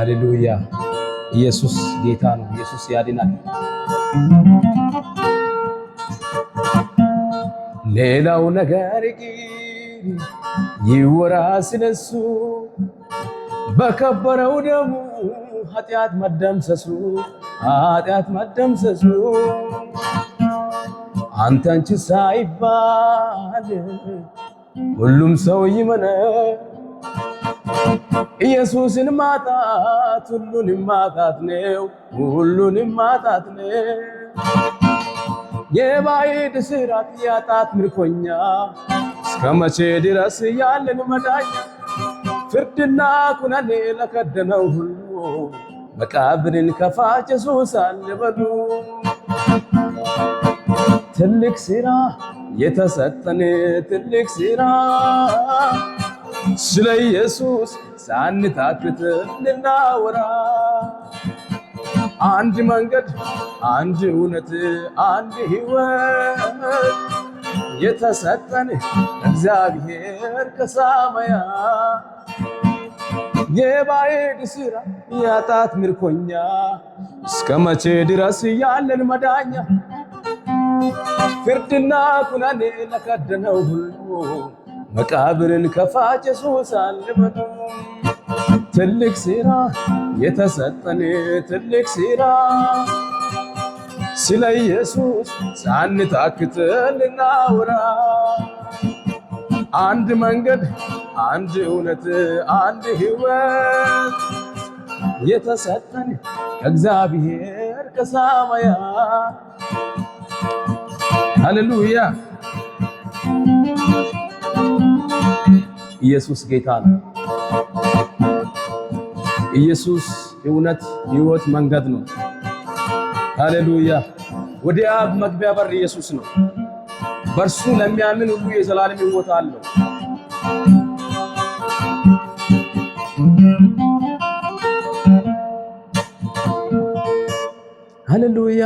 ሃሌሉያ ኢየሱስ ጌታ ነው ኢየሱስ ያድናል ሌላው ነገር ይወራ ስለሱ በከበረው ደሙ ኃጢአት መደምሰሱ አንተንቺ ሳይባል ሁሉም ሰው ይመነ ኢየሱስን ማጣት ሁሉንም ማጣት ነው የባዕድ ስራት ያጣት ምርኮኛ እስከመቼ ድረስ ያለን መዳኛ ፍርድና ኩነኔ ለከደነው ሁሉ መቃብርን ከፋች ኢየሱስ አለ በሉ ትልቅ ሥራ የተሰጠን ትልቅ ሥራ ስለ ኢየሱስ ሳንታክት ልናወራ አንድ መንገድ አንድ እውነት አንድ ሕይወት የተሰጠን እግዚአብሔር ከሰማያ የባዕድ ሥራ ያጣት ምርኮኛ እስከመቼ ድረስ ያለን መዳኛ ፍርድና ኩነኔ ለከደነው ሁሉ መቃብርን ከፋች ኢየሱስ አለ በሉ ትልቅ ሥራ የተሰጠን ትልቅ ሥራ ስለ ኢየሱስ ሳንታክት ልናወራ አንድ መንገድ አንድ እውነት አንድ ሕይወት የተሰጠን እግዚአብሔር ከሰማያ ሃሌሉያ ኢየሱስ ጌታ ነው ኢየሱስ እውነት ሕይወት መንገድ ነው ሃሌሉያ ወደ አብ መግቢያ በር ኢየሱስ ነው በርሱ ለሚያምን ሁሉ የዘላለም ሕይወት አለው ሃሌሉያ